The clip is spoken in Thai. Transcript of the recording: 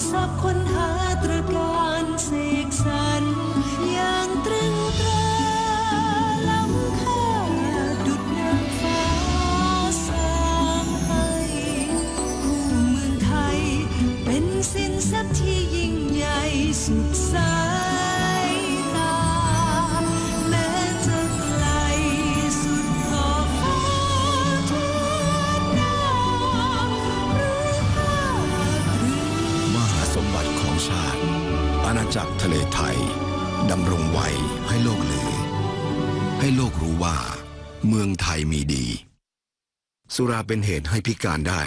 ทรัพย์ค้นหาตระการเสกสรรอย่างตรึงตราล้ำค่าดุจนางฟ้าสร้างให้คู่เมืองไทยเป็นสินทรัพย์ที่ยิ่งใหญ่สุดสายตาแม้จะไกลสุดขอบฟ้าทั่วหน้าหรือภาคตรึง มหาสมบัติของชาติ อาณาจักรทะเลไทยดำรงไว้ให้โลกลือ ให้โลกรู้ว่า เมืองไทยมีดี สุราเป็นเหตุให้พิการได้